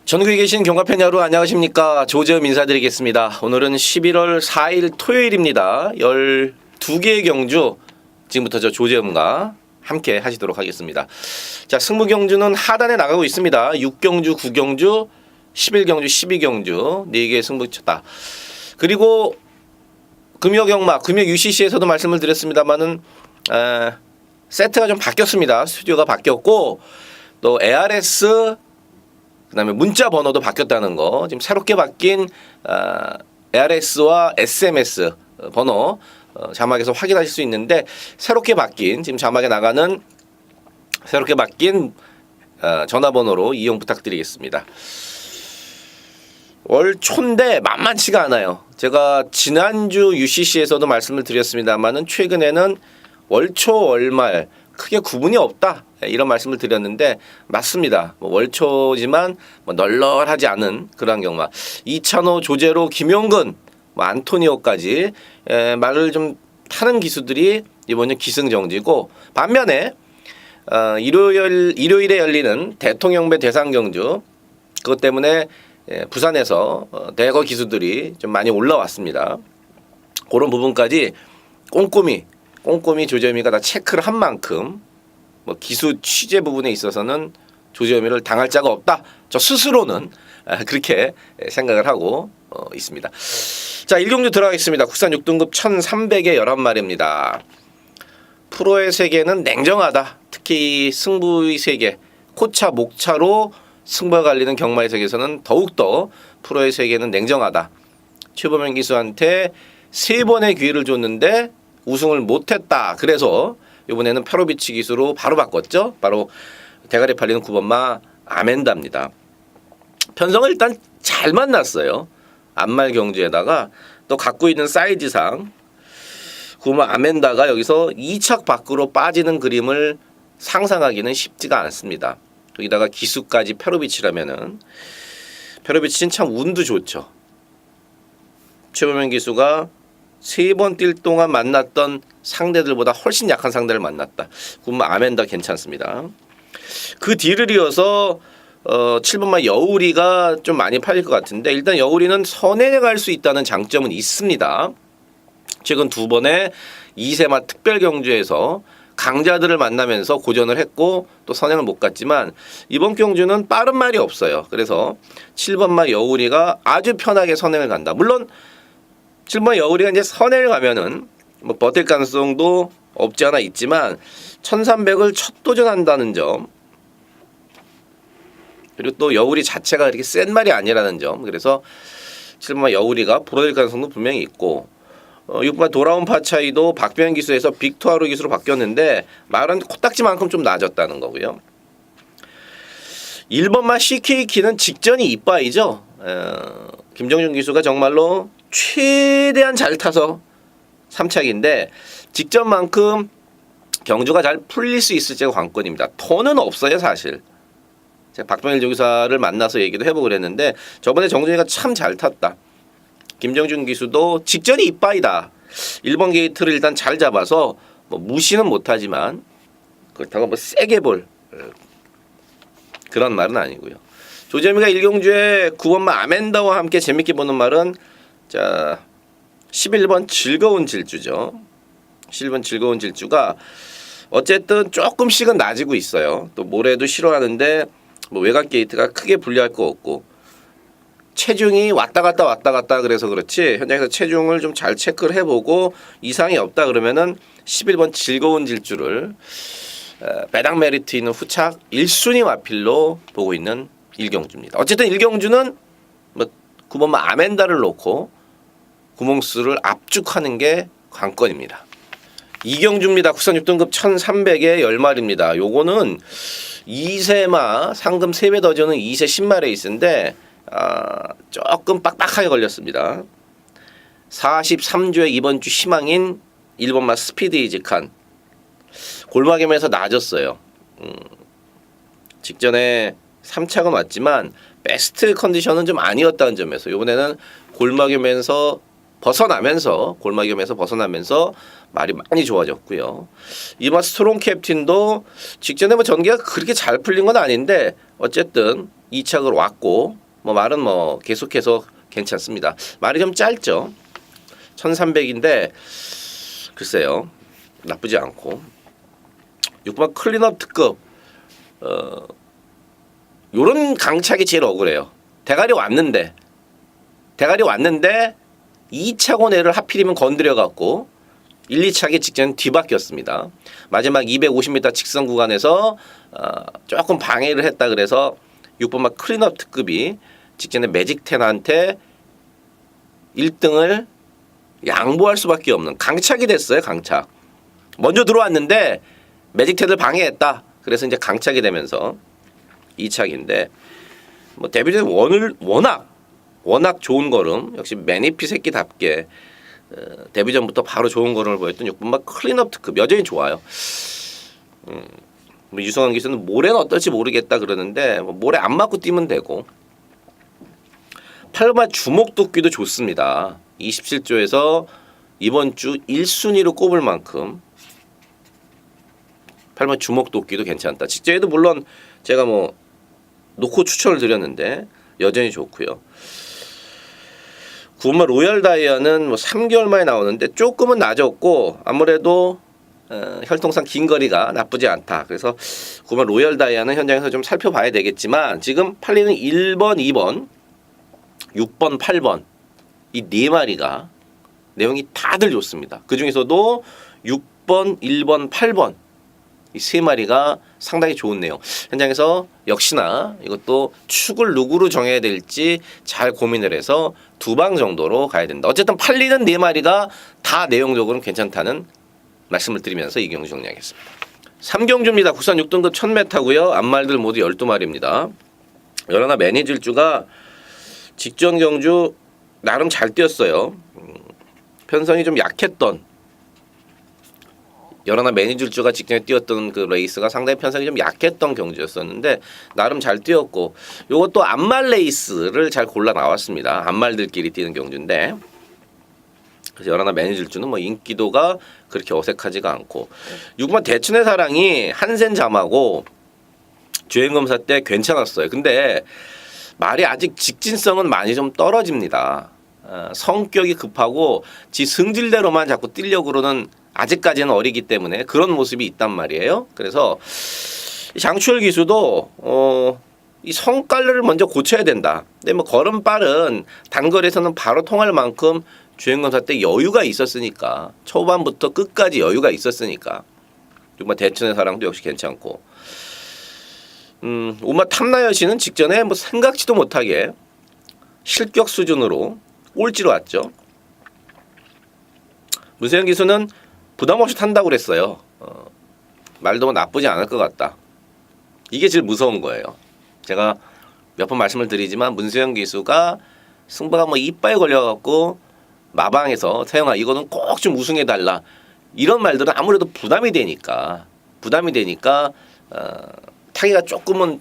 전국에 계신 경과팬 여러분 안녕하십니까. 조재음 인사드리겠습니다. 오늘은 11월 4일 토요일입니다. 12개의 경주 지금부터 저 조재음과 함께 하시도록 하겠습니다. 자, 승부 경주는 하단에 나가고 있습니다. 6경주, 9경주, 11경주, 12경주 4개의 승부처다. 그리고 금요경마, 금요 UCC에서도 말씀을 드렸습니다만은 세트가 좀 바뀌었습니다. 스튜디오가 바뀌었고 또 ARS 그다음에 문자 번호도 바뀌었다는 거, 지금 새롭게 바뀐 ARS와 SMS 번호 자막에서 확인하실 수 있는데, 새롭게 바뀐 지금 자막에 나가는 새롭게 바뀐 전화번호로 이용 부탁드리겠습니다. 월초인데 만만치가 않아요. 제가 지난주 UCC에서도 말씀을 드렸습니다만은 최근에는 월초 월말 크게 구분이 없다, 이런 말씀을 드렸는데 맞습니다. 월초지만 널널하지 않은 그런 경마. 이찬호, 조제로, 김용근, 안토니오까지 말을 좀 타는 기수들이 이번에 기승정지고, 반면에 일요일에 열리는 대통령배 대상경주, 그것 때문에 부산에서 대거 기수들이 좀 많이 올라왔습니다. 그런 부분까지 꼼꼼히 조재미가 다 체크를 한 만큼 기수 취재 부분에 있어서는 조재미를 당할 자가 없다, 저 스스로는 그렇게 생각을 하고 있습니다. 자, 1경주 들어가겠습니다. 국산 6등급 1300에 11마리입니다. 프로의 세계는 냉정하다. 특히 승부의 세계, 코차 목차로 승부가 갈리는 경마의 세계에서는 더욱더 프로의 세계는 냉정하다. 최범현 기수한테 3번의 기회를 줬는데 우승을 못했다. 그래서 이번에는 페로비치 기수로 바로 바꿨죠. 바로 대가리 팔리는 9번마 아멘다입니다. 편성을 일단 잘 만났어요. 안말 경주에다가 또 갖고 있는 사이즈상 9번마 아멘다가 여기서 2착 밖으로 빠지는 그림을 상상하기는 쉽지가 않습니다. 여기다가 기수까지 페로비치라면은, 페로비치는 참 운도 좋죠. 최범현 기수가 3번 뛸 동안 만났던 상대들보다 훨씬 약한 상대를 만났다. 그러면 아멘다 괜찮습니다. 그 뒤를 이어서 7번마 여우리가 좀 많이 팔릴 것 같은데, 일단 여우리는 선행에 갈 수 있다는 장점은 있습니다. 최근 2번의 2세마 특별 경주에서 강자들을 만나면서 고전을 했고 또 선행을 못 갔지만, 이번 경주는 빠른 말이 없어요. 그래서 7번마 여우리가 아주 편하게 선행을 간다. 물론 7번 여우리가 이제 선행을 가면은 버틸 가능성도 없지 않아 있지만 1300을 첫 도전한다는 점, 그리고 또 여우리 자체가 그렇게 센 말이 아니라는 점, 그래서 7번 여우리가 부러질 가능성도 분명히 있고, 6번 돌아온 파차이도 박병현 기수에서 빅투아로 기수로 바뀌었는데 말은 코딱지만큼 좀 나아졌다는 거고요. 1번마 CK키는 직전이 이빠이죠. 김정준 기수가 정말로 최대한 잘 타서 3착인데 직전만큼 경주가 잘 풀릴 수 있을지가 관건입니다. 터는 없어요, 사실. 제가 박병일 조기사를 만나서 얘기도 해보고 그랬는데 저번에 정준이가 참 잘 탔다. 김정준 기수도 직전이 이빠이다. 1번 게이트를 일단 잘 잡아서 무시는 못하지만 그렇다고 세게 볼 그런 말은 아니고요. 조재미가 1경주에 9번마 아멘다와 함께 재밌게 보는 말은, 자, 11번 즐거운 질주죠. 11번 즐거운 질주가 어쨌든 조금씩은 낮이고 있어요. 또 모래도 싫어하는데 외곽 게이트가 크게 불리할 거 없고, 체중이 왔다 갔다 그래서 그렇지 현장에서 체중을 좀 잘 체크를 해보고 이상이 없다 그러면은 11번 즐거운 질주를 배당 메리트 있는 후착 1순위 마필로 보고 있는 1경주입니다. 어쨌든 1경주는 9번마 아멘다를 놓고 구멍수를 압축하는 게 관건입니다. 2경주입니다. 국산 6등급 1300에 10마리입니다. 요거는 2세마 상금 3배 더 주는 2세 10마 레이스인데 조금 빡빡하게 걸렸습니다. 43조의 이번 주 희망인 1번마 스피드 이직한 골마겸에서 나아졌어요. 직전에 3착은 왔지만 베스트 컨디션은 좀 아니었다는 점에서 이번에는 골마겸에서 벗어나면서 골마 위험에서 벗어나면서 말이 많이 좋아졌고요. 이번 스트롱 캡틴도 직전에 뭐 전개가 그렇게 잘 풀린 건 아닌데 어쨌든 2착을 왔고 뭐 말은 뭐 계속해서 괜찮습니다. 말이 좀 짧죠. 1300인데 글쎄요. 나쁘지 않고 6번 클린업 특급 요런 강착이 제일 억울해요. 대가리 왔는데 2차고 내를 하필이면 건드려 갖고 1, 2차기 직전 뒤바뀌었습니다. 마지막 250m 직선 구간에서 조금 방해를 했다 그래서 6번마 클린업 특급이 직전에 매직텐한테 1등을 양보할 수밖에 없는 강착이 됐어요. 강착. 먼저 들어왔는데 매직텐을 방해했다. 그래서 이제 강착이 되면서 2착인데 뭐 데뷔전 워낙 좋은 걸음 역시 매니피 새끼답게 데뷔전부터 바로 좋은 걸음을 보였던 6번마 클린업 특급 여전히 좋아요. 뭐 유성환 기수는 모래는 어떨지 모르겠다 그러는데 뭐 모래 안 맞고 뛰면 되고 8번마 주목도끼도 좋습니다. 27조에서 이번 주 1순위로 꼽을 만큼 8번 주목도끼도 괜찮다. 직전에도 물론 제가 뭐 놓고 추천을 드렸는데 여전히 좋고요. 9번 로열 다이아는 뭐 3개월 만에 나오는데 조금은 낮았고 아무래도 혈통상 긴 거리가 나쁘지 않다. 그래서 9번 로열 다이아는 현장에서 좀 살펴봐야 되겠지만 지금 팔리는 1번, 2번, 6번, 8번 이 네 마리가 내용이 다들 좋습니다. 그 중에서도 6번, 1번, 8번 이 세 마리가 상당히 좋은 내용. 현장에서 역시나 이것도 축을 누구로 정해야 될지 잘 고민을 해서 2방 정도로 가야 된다. 어쨌든 팔리는 네 마리가 다 내용적으로는 괜찮다는 말씀을 드리면서 이 경주 정리하겠습니다. 3경주입니다. 국산 6등급 1000m고요. 앞말들 모두 12마리입니다. 여러나 매니질주가 직전 경주 나름 잘 뛰었어요. 편성이 좀 약했던 여러나 매니질주가 직전에 뛰었던 그 레이스가 상당히 편성이 좀 약했던 경주였었는데 나름 잘 뛰었고 요것도 앞말 레이스를 잘 골라 나왔습니다. 앞말들끼리 뛰는 경주인데 그래서 여러나 매니질주는 뭐 인기도가 그렇게 어색하지가 않고 6번 대춘의 사랑이 한센 잠하고 주행검사 때 괜찮았어요. 근데 말이 아직 직진성은 많이 좀 떨어집니다. 성격이 급하고 지 승질대로만 자꾸 뛰려고 그러는 아직까지는 어리기 때문에 그런 모습이 있단 말이에요. 그래서 장추열 기수도 이 성깔을 먼저 고쳐야 된다. 근데 뭐 걸음 빠른 단거리에서는 바로 통할 만큼 주행검사 때 여유가 있었으니까 초반부터 끝까지 여유가 있었으니까 정말 대천의 사랑도 역시 괜찮고 오마 탐나여시는 직전에 뭐 생각지도 못하게 실격 수준으로 꼴찌로 왔죠. 문세영 기수는 부담 없이 탄다고 그랬어요. 말도 나쁘지 않을 것 같다. 이게 제일 무서운 거예요. 제가 몇 번 말씀을 드리지만 문세영 기수가 승부가 뭐 이빨에 걸려갖고 마방에서 태영아 이거는 꼭 좀 우승해달라 이런 말들은 아무래도 부담이 되니까 타기가 조금은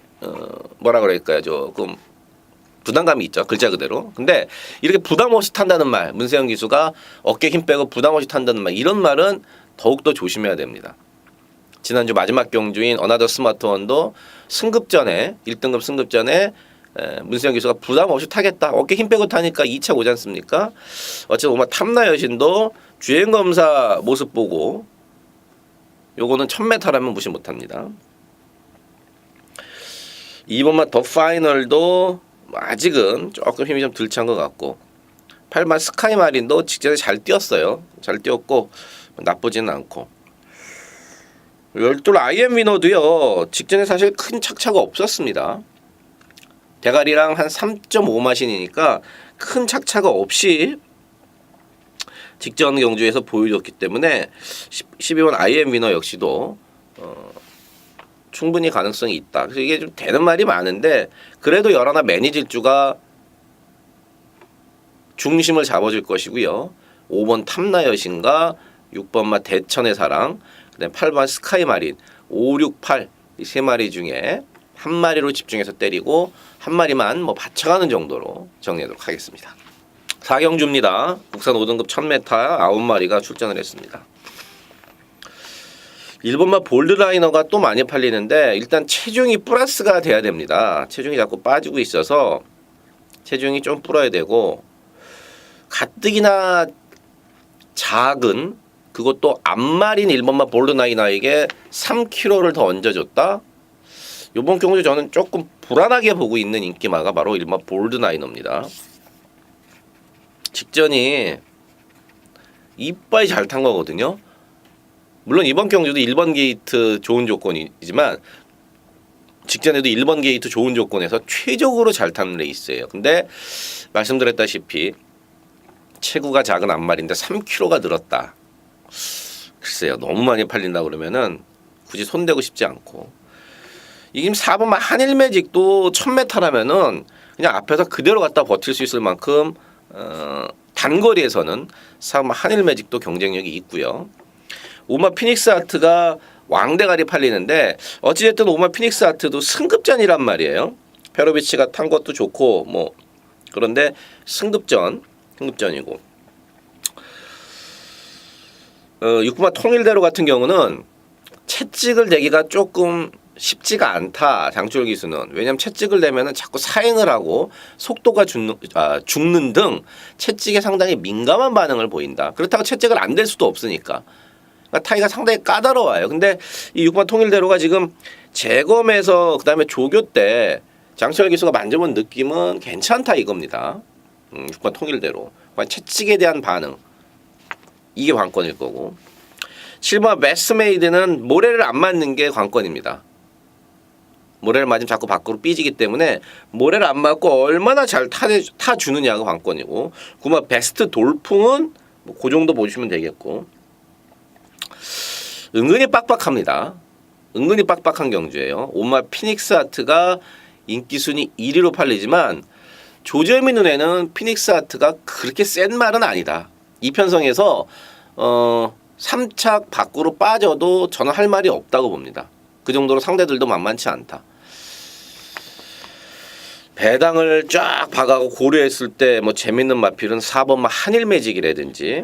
뭐라 그럴까요? 조금 부담감이 있죠. 글자 그대로. 근데 이렇게 부담 없이 탄다는 말, 문세영 기수가 어깨 힘 빼고 부담 없이 탄다는 말, 이런 말은 더욱더 조심해야 됩니다. 지난주 마지막 경주인 어나더 스마트원도 승급전에 1등급 승급전에 문세영 기수가 부담 없이 타겠다. 어깨 힘 빼고 타니까 2차 오지 않습니까? 어쨌든 오마 탐나 여신도 주행검사 모습 보고 요거는 1000m라면 무시 못합니다. 2번만 더 파이널도 아직은 조금 힘이 좀 덜 찬 것 같고 8번 스카이 마린도 직전에 잘 뛰었어요. 잘 뛰었고 나쁘지는 않고 12 IM 위너도요. 직전에 사실 큰 착차가 없었습니다. 대가리랑 한 3.5마신이니까 큰 착차가 없이 직전 경주에서 보여줬기 때문에 12번 IM 위너 역시도 충분히 가능성이 있다. 그래서 이게 좀 되는 말이 많은데 그래도 여러나 매니질주가 중심을 잡아줄 것이고요. 5번 탐나 여신과 6번마 대천의 사랑, 그다음에 8번 스카이 마린, 5, 6, 8 이 세 마리 중에 한 마리로 집중해서 때리고 한 마리만 뭐 받쳐가는 정도로 정리하도록 하겠습니다. 4경주입니다. 국산 5등급 1000m 9마리가 출전을 했습니다. 일본마 볼드라이너가 또 많이 팔리는데 일단 체중이 플러스가 돼야 됩니다. 체중이 자꾸 빠지고 있어서 체중이 좀 불어야 되고, 가뜩이나 작은 그것도 앞말인 일본마 볼드라이너에게 3kg를 더 얹어줬다? 이번 경주 저는 조금 불안하게 보고 있는 인기마가 바로 일본마 볼드라이너입니다. 직전이 이빨이 잘 탄 거거든요. 물론 이번 경주도 1번 게이트 좋은 조건이지만 직전에도 1번 게이트 좋은 조건에서 최적으로 잘 탄 레이스예요. 근데 말씀드렸다시피 체구가 작은 앞말인데 3kg가 늘었다. 글쎄요, 너무 많이 팔린다 그러면은 굳이 손대고 싶지 않고, 이게 4번만 한일매직도 1000m라면은 그냥 앞에서 그대로 갖다 버틸 수 있을 만큼 단거리에서는 4번만 한일매직도 경쟁력이 있고요. 오마 피닉스 아트가 왕대가리 팔리는데 어찌됐든 오마 피닉스 아트도 승급전이란 말이에요. 페로비치가 탄 것도 좋고 뭐 그런데 승급전이고 6구마 통일대로 같은 경우는 채찍을 대기가 조금 쉽지가 않다. 장출 기수는. 왜냐하면 채찍을 대면은 자꾸 사행을 하고 속도가 죽는 등 채찍에 상당히 민감한 반응을 보인다. 그렇다고 채찍을 안 댈 수도 없으니까. 그러니까 타이가 상당히 까다로워요. 근데 이 6번 통일대로가 지금 재검에서 그다음에 조교 때 장철 기수가 만져본 느낌은 괜찮다 이겁니다. 6번 통일대로. 채찍에 대한 반응. 이게 관건일 거고. 7번 매스메이드는 모래를 안 맞는 게 관건입니다. 모래를 맞으면 자꾸 밖으로 삐지기 때문에 모래를 안 맞고 얼마나 잘 타주느냐가 관건이고, 9번 베스트 돌풍은 뭐 그 정도 보시면 되겠고, 은근히 빡빡합니다. 은근히 빡빡한 경주예요. 오마 피닉스 아트가 인기순위 1위로 팔리지만 조재미 눈에는 피닉스 아트가 그렇게 센 말은 아니다. 이편성에서 3착 밖으로 빠져도 저는 할 말이 없다고 봅니다. 그 정도로 상대들도 만만치 않다. 배당을 쫙 박아고 고려했을 때 뭐 재밌는 마필은 4번마 한일매직이라든지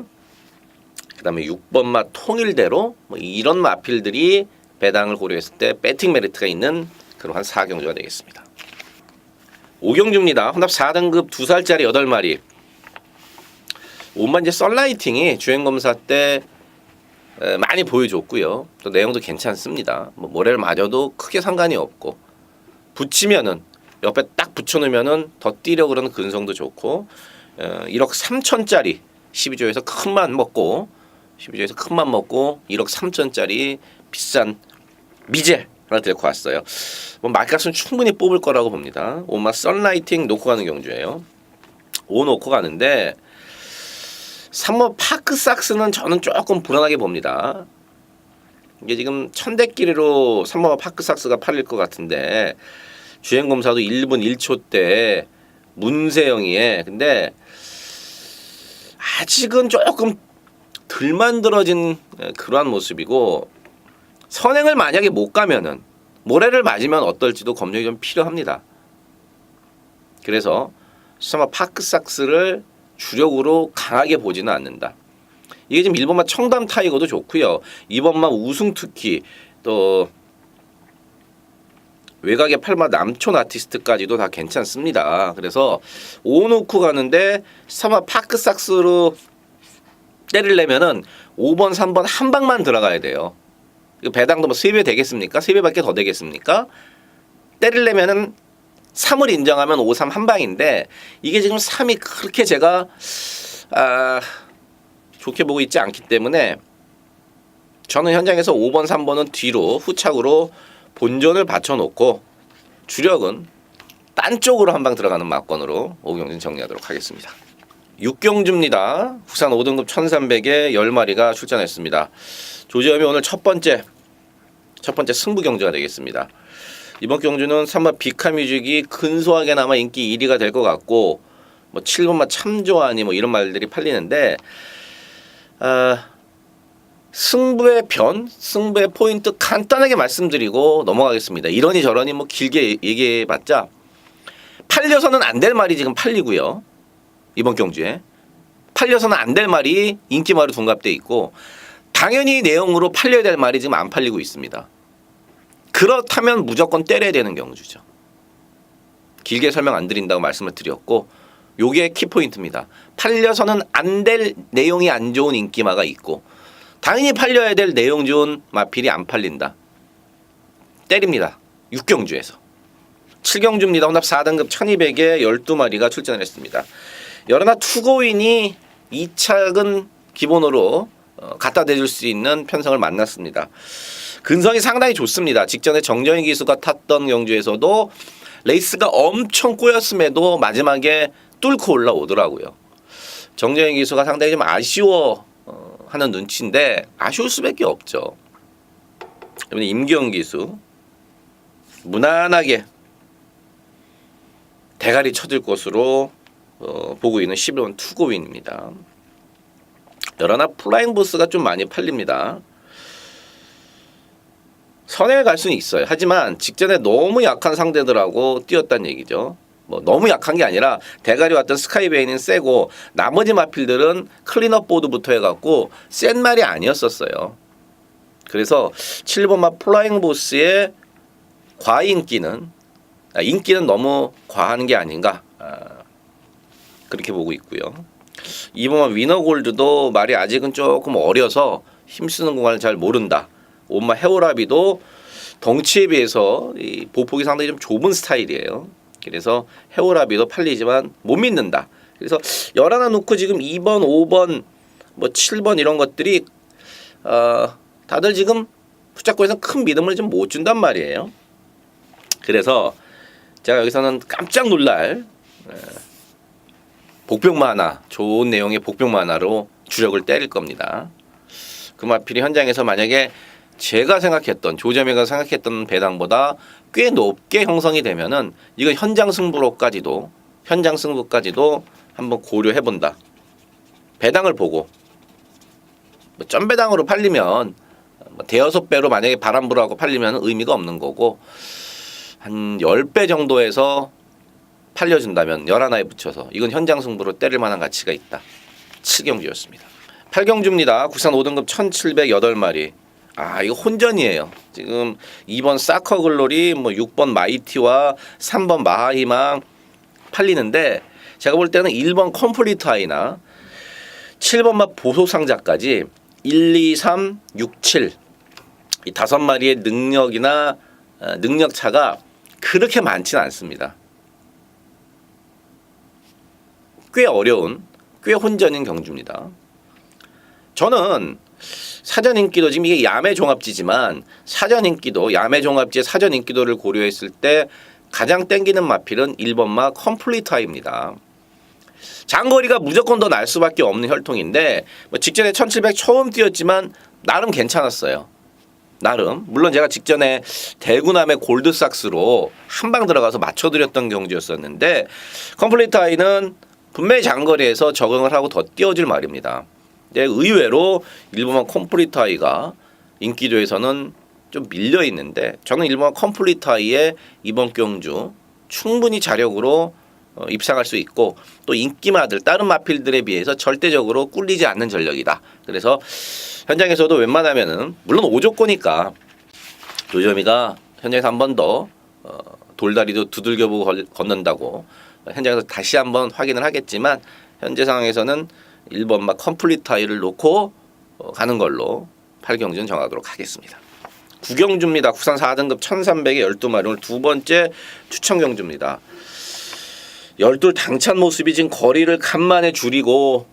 그다음에 6번마 통일대로 뭐 이런 마필들이 배당을 고려했을 때 배팅 메리트가 있는 그러한 4경주가 되겠습니다. 5경주입니다. 혼합 4등급 2살짜리 8마리. 오만 이제 썰라이팅이 주행검사 때 많이 보여줬고요. 또 내용도 괜찮습니다. 뭐 모래를 맞아도 크게 상관이 없고, 붙이면은 옆에 딱 붙여놓으면은 더 뛰려 그러는 근성도 좋고, 1억 3천짜리 12조에서 큰맘 먹고 1억 3천짜리 비싼 미젤 하나 데리고 왔어요. 뭐 말값은 충분히 뽑을 거라고 봅니다. 오마 썬라이팅 놓고 가는 경주예요. 5 놓고 가는데 3번 파크삭스는 저는 조금 불안하게 봅니다. 이게 지금 1000대끼리로 3번 파크삭스가 팔릴 것 같은데 주행검사도 1분 1초 때 문세영이에, 근데 아직은 조금 덜 만들어진 그러한 모습이고, 선행을 만약에 못 가면은 모래를 맞으면 어떨지도 검증이 좀 필요합니다. 그래서 3번 파크삭스를 주력으로 강하게 보지는 않는다. 이게 지금 1번마 청담 타이거도 좋고요. 2번마 우승 특히 또 외곽의 8마 남촌 아티스트까지도 다 괜찮습니다. 그래서 5 놓고 가는데 3번 파크삭스로 때리려면은 5번, 3번 한 방만 들어가야 돼요. 배당도 뭐 3배 되겠습니까? 3배밖에 더 되겠습니까? 때리려면은 3을 인정하면 5, 3 한 방인데 이게 지금 3이 그렇게 제가 좋게 보고 있지 않기 때문에 저는 현장에서 5번, 3번은 뒤로 후착으로 본전을 받쳐놓고 주력은 딴 쪽으로 한 방 들어가는 막건으로 5경주는 정리하도록 하겠습니다. 6경주입니다. 국산 5등급 1300에 10마리가 출전했습니다. 조지엄이 오늘 첫 번째 승부 경주가 되겠습니다. 이번 경주는 3번 비카뮤직이 근소하게나마 인기 1위가 될 것 같고, 뭐 7번마 참 좋아하니 뭐 이런 말들이 팔리는데, 승부의 포인트 간단하게 말씀드리고 넘어가겠습니다. 이러니 저러니 뭐 길게 얘기해봤자 팔려서는 안 될 말이 지금 팔리고요. 이번 경주에 팔려서는 안 될 말이 인기말로 둔갑돼 있고 당연히 내용으로 팔려야 될 말이 지금 안 팔리고 있습니다. 그렇다면 무조건 때려야 되는 경주죠. 길게 설명 안 드린다고 말씀을 드렸고 요게 키포인트입니다. 팔려서는 안 될 내용이 안 좋은 인기마가 있고 당연히 팔려야 될 내용 좋은 마필이 안 팔린다. 때립니다. 6경주에서. 7경주입니다. 혼합 4등급 1200에 12마리가 출전을 했습니다. 여러나 투고인이 2착은 기본으로 갖다 대줄 수 있는 편성을 만났습니다. 근성이 상당히 좋습니다. 직전에 정정희 기수가 탔던 경주에서도 레이스가 엄청 꼬였음에도 마지막에 뚫고 올라오더라고요. 정정희 기수가 상당히 좀 아쉬워하는 눈치인데 아쉬울 수밖에 없죠. 이번에 임기영 기수 무난하게 대가리 쳐들 것으로 보고 있는 11번 투고윈입니다. 여러나 플라잉 보스가 좀 많이 팔립니다. 선에 갈 수는 있어요. 하지만 직전에 너무 약한 상대들하고 뛰었다는 얘기죠. 뭐 너무 약한 게 아니라 대가리 왔던 스카이베이는 세고 나머지 마필들은 클린업 보드부터 해갖고 센 말이 아니었었어요. 그래서 7번 마 플라잉 보스의 과인기는 인기는 너무 과한 게 아닌가 그렇게 보고 있고요. 2번 위너골드도 말이 아직은 조금 어려서 힘쓰는 공간을 잘 모른다. 온마 헤오라비도 덩치에 비해서 이 보폭이 상당히 좀 좁은 스타일이에요. 그래서 헤오라비도 팔리지만 못 믿는다. 그래서 열 하나 놓고 지금 2번, 5번, 뭐 7번 이런 것들이 다들 지금 붙잡고에서 큰 믿음을 좀 못 준단 말이에요. 그래서 제가 여기서는 깜짝 놀랄 복병 만화, 좋은 내용의 복병 만화로 주력을 때릴 겁니다. 그 마필이 현장에서 만약에 제가 생각했던 조재미가 생각했던 배당보다 꽤 높게 형성이 되면은 이건 현장 승부까지도 한번 고려해 본다. 배당을 보고 뭐 점배당으로 팔리면 대여섯 배로 만약에 바람 불어하고 팔리면 의미가 없는 거고 한 10배 정도에서 팔려준다면 11하에 붙여서 이건 현장 승부로 때릴 만한 가치가 있다. 7경주였습니다. 8경주입니다. 국산 5등급 1708마리. 이거 혼전이에요. 지금 2번 사커 글로리, 뭐 6번 마이티와 3번 마하희망 팔리는데 제가 볼 때는 1번 컴플리트 하이나 7번 맛 보소상자까지 1, 2, 3, 6, 7 이 5마리의 능력이나 능력 차가 그렇게 많지는 않습니다. 꽤 어려운, 꽤 혼전인 경주입니다. 저는 사전 인기도 지금 이게 야매 종합지지만 사전 인기도 야매 종합지의 사전 인기도를 고려했을 때 가장 땡기는 마필은 1번 마 컴플리트하입니다. 장거리가 무조건 더 날 수밖에 없는 혈통인데 뭐 직전에 1700 처음 뛰었지만 나름 괜찮았어요. 나름 물론 제가 직전에 대구남의 골드삭스로 한 방 들어가서 맞춰드렸던 경주였었는데 컴플리트하이는 분명히 장거리에서 적응을 하고 더 뛰어질 말입니다. 근데 의외로 일본만 컴플리트하이가 인기도에서는 좀 밀려 있는데 저는 일본 컴플리트하이의 이번 경주 충분히 자력으로 입상할 수 있고 또 인기마들 다른 마필들에 비해서 절대적으로 꿀리지 않는 전력이다. 그래서 현장에서도 웬만하면은 물론 5조권이니까 조점이가 현장에서 한 번 더 돌다리도 두들겨보고 걷는다고 현장에서 다시 한번 확인을 하겠지만 현재 상황에서는 1번 막 컴플리트하이를 놓고 가는 걸로 8경주는 정하도록 하겠습니다. 9경주입니다. 국산 4등급 1300에 12마리 오늘 두 번째 추천 경주입니다. 12 당찬 모습이 지금 거리를 간만에 줄이고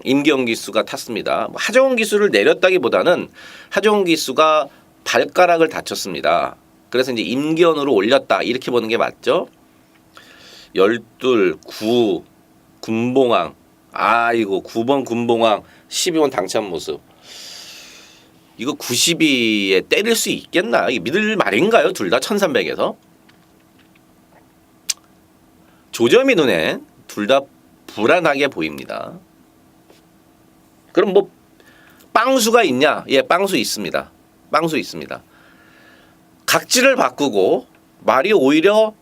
임기영 기수가 탔습니다. 하정훈 기수를 내렸다기보다는 하정훈 기수가 발가락을 다쳤습니다. 그래서 이제 임기현으로 올렸다 이렇게 보는 게 맞죠. 12, 9, 군봉왕 이거 9번 군봉왕 12번 당찬 모습 이거 92에 때릴 수 있겠나? 이게 믿을 말인가요? 둘 다 1300에서 조점이 눈에 둘 다 불안하게 보입니다. 그럼 뭐 빵수가 있냐? 예, 빵수 있습니다. 빵수 있습니다. 각질을 바꾸고 말이 오히려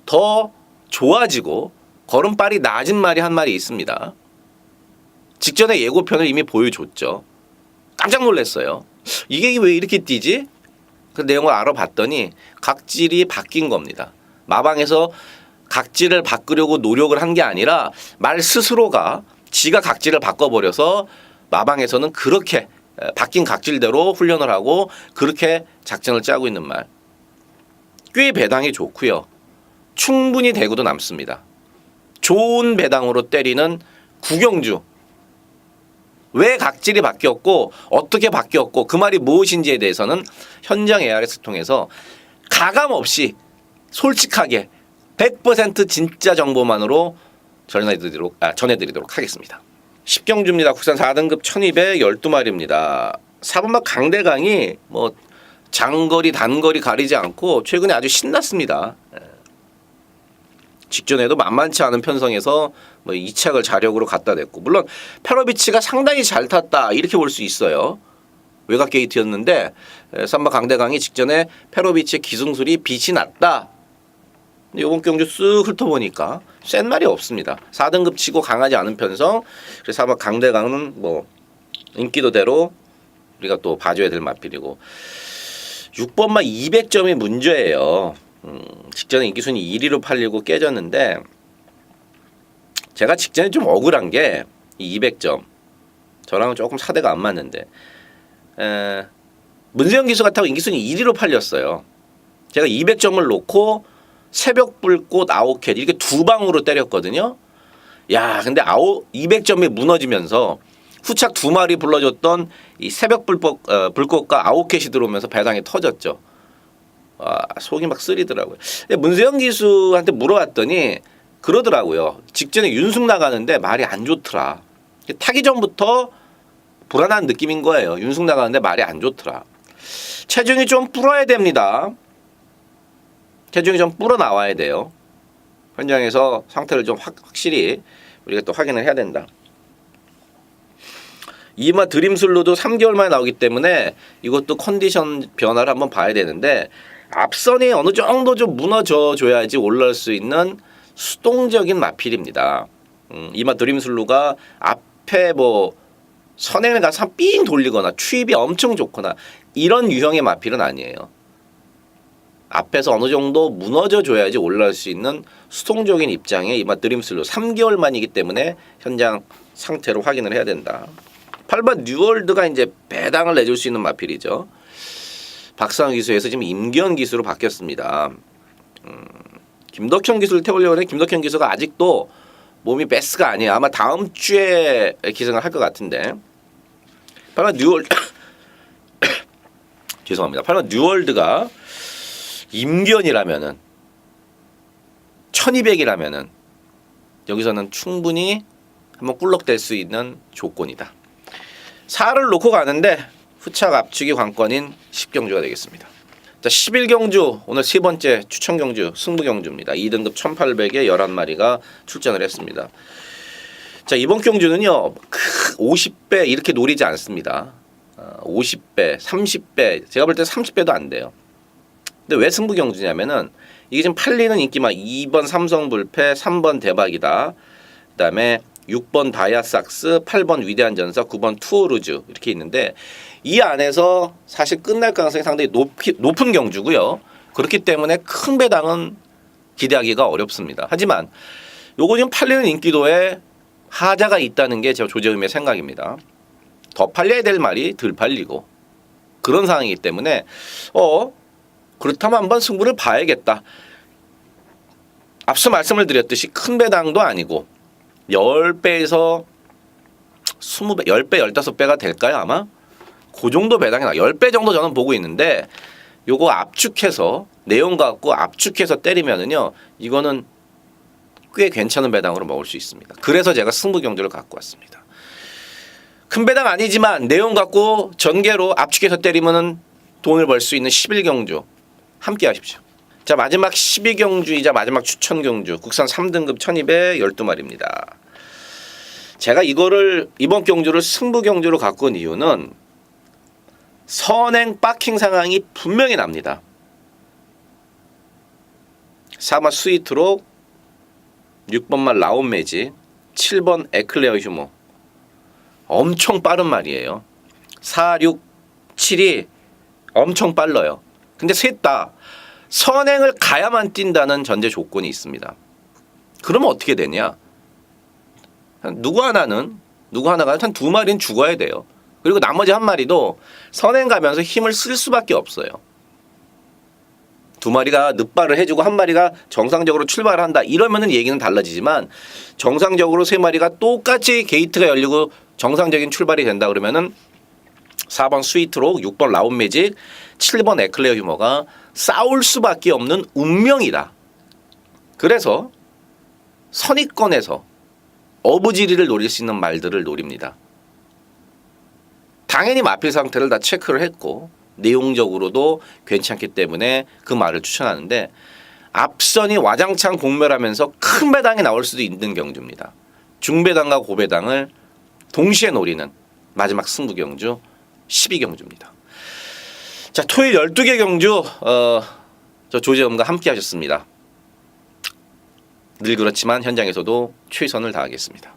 더 좋아지고 걸음발이 낮은 말이 한 마리 있습니다. 직전에 예고편을 이미 보여줬죠. 깜짝 놀랐어요. 이게 왜 이렇게 뛰지? 그 내용을 알아봤더니 각질이 바뀐 겁니다. 마방에서 각질을 바꾸려고 노력을 한 게 아니라 말 스스로가 지가 각질을 바꿔버려서 마방에서는 그렇게 바뀐 각질대로 훈련을 하고 그렇게 작전을 짜고 있는 말. 꽤 배당이 좋고요. 충분히 대구도 남습니다. 좋은 배당으로 때리는 구경주. 왜 각질이 바뀌었고 어떻게 바뀌었고 그 말이 무엇인지에 대해서는 현장 ARS 통해서 가감 없이 솔직하게 100% 진짜 정보만으로 전해드리도록 하겠습니다. 10경주입니다. 국산 4등급 1212마리입니다. 4번막 강대강이 뭐 장거리 단거리 가리지 않고 최근에 아주 신났습니다. 직전에도 만만치 않은 편성에서 뭐 2착을 자력으로 갖다 댔고, 물론 페로비치가 상당히 잘 탔다 이렇게 볼 수 있어요. 외곽 게이트였는데 3번 강대강이 직전에 페로비치의 기승술이 빛이 났다. 이번 경주 쓱 훑어보니까 센 말이 없습니다. 4등급 치고 강하지 않은 편성. 그래서 4번 강대강은 뭐 인기도대로 우리가 또 봐줘야 될 마필이고, 6번만 200점이 문제예요. 직전에 인기순위 1위로 팔리고 깨졌는데, 제가 직전에 좀 억울한 게 이 200점 저랑은 조금 사대가 안 맞는데, 문세영 기수 같다고 인기순위 1위로 팔렸어요. 제가 200점을 놓고 새벽 불꽃 아웃캣 이렇게 두 방으로 때렸거든요. 야, 근데 200점이 무너지면서 후착 두 마리 불러줬던 이 새벽 불꽃과 아웃캣이 들어오면서 배당이 터졌죠. 와, 속이 막 쓰리더라고요. 근데 문세영 기수한테 물어봤더니 그러더라고요. 직전에 윤숙 나가는데 말이 안 좋더라. 타기 전부터 불안한 느낌인 거예요. 윤숙 나가는데 말이 안 좋더라. 체중이 좀 불어야 됩니다. 체중이 좀 불어 나와야 돼요. 현장에서 상태를 좀 확실히 우리가 또 확인을 해야 된다. 이마 드림슬로도 3개월 만에 나오기 때문에 이것도 컨디션 변화를 한번 봐야 되는데, 앞선이 어느 정도 좀 무너져 줘야지 올라올 수 있는 수동적인 마필입니다. 이마 드림슬로가 앞에 뭐 선행을 가서 삥 돌리거나 추입이 엄청 좋거나 이런 유형의 마필은 아니에요. 앞에서 어느 정도 무너져 줘야지 올라올 수 있는 수동적인 입장의 이마 드림슬로 3개월 만이기 때문에 현장 상태로 확인을 해야 된다. 8번 뉴월드가 이제 배당을 내줄 수 있는 마필이죠. 박상우 기수에서 지금 임기현 기수로 바뀌었습니다. 김덕현 기수를 태우려고 하는데 김덕현 기수가 아직도 몸이 베스트가 아니에요. 아마 다음 주에 기승을 할 것 같은데. 8번 뉴월드 죄송합니다. 8번 뉴월드가 임기현이라면은 1200이라면은 여기서는 충분히 한번 꿀럭댈 수 있는 조건이다. 4를 놓고 가는데 후착 압축이 관건인 10경주가 되겠습니다. 자, 11경주 오늘 세 번째 추천 경주 승부 경주입니다. 2등급 1800에 11마리가 출전을 했습니다. 자, 이번 경주는요 50배 이렇게 노리지 않습니다. 50배, 30배, 제가 볼 때 30배도 안 돼요. 근데 왜 승부 경주냐면은 이게 지금 팔리는 인기만 2번 삼성불패, 3번 대박이다, 그 다음에 6번 다이아삭스, 8번 위대한 전사, 9번 투어루즈 이렇게 있는데, 이 안에서 사실 끝날 가능성이 상당히 높은 경주고요. 그렇기 때문에 큰 배당은 기대하기가 어렵습니다. 하지만 요거 지금 팔리는 인기도에 하자가 있다는 게 제 조재음의 생각입니다. 더 팔려야 될 말이 덜 팔리고 그런 상황이기 때문에 그렇다면 한번 승부를 봐야겠다. 앞서 말씀을 드렸듯이 큰 배당도 아니고 10배에서 20배, 10배, 15배가 될까요 아마? 그 정도 배당이 나. 10배 정도 저는 보고 있는데 요거 압축해서 내용 갖고 압축해서 때리면은요 이거는 꽤 괜찮은 배당으로 먹을 수 있습니다. 그래서 제가 승부 경주를 갖고 왔습니다. 큰 배당 아니지만 내용 갖고 전개로 압축해서 때리면은 돈을 벌 수 있는 11경주 함께 하십시오. 자, 마지막 12경주이자 마지막 추천 경주 국산 3등급 1212마리입니다. 제가 이거를 이번 경주를 승부 경주로 갖고 온 이유는 선행 박킹 상황이 분명히 납니다. 4번 스위트로, 6번만 라온매지, 7번 에클레어 휴모, 엄청 빠른 말이에요. 4, 6, 7이 엄청 빨라요. 근데 셋 다 선행을 가야만 뛴다는 전제 조건이 있습니다. 그러면 어떻게 되냐? 누구 하나가 한 두 마리는 죽어야 돼요. 그리고 나머지 한 마리도 선행 가면서 힘을 쓸 수밖에 없어요. 두 마리가 늑발을 해주고 한 마리가 정상적으로 출발을 한다. 이러면은 얘기는 달라지지만 정상적으로 세 마리가 똑같이 게이트가 열리고 정상적인 출발이 된다 그러면은 4번 스위트록, 6번 라운매직, 7번 에클레어 휴머가 싸울 수밖에 없는 운명이다. 그래서 선입권에서 어부지리를 노릴 수 있는 말들을 노립니다. 당연히 마필 상태를 다 체크를 했고 내용적으로도 괜찮기 때문에 그 말을 추천하는데 앞선이 와장창 공멸하면서 큰 배당이 나올 수도 있는 경주입니다. 중배당과 고배당을 동시에 노리는 마지막 승부 경주 12경주입니다. 자, 토요일 12개 경주 저 조재범과 함께 하셨습니다. 늘 그렇지만 현장에서도 최선을 다하겠습니다.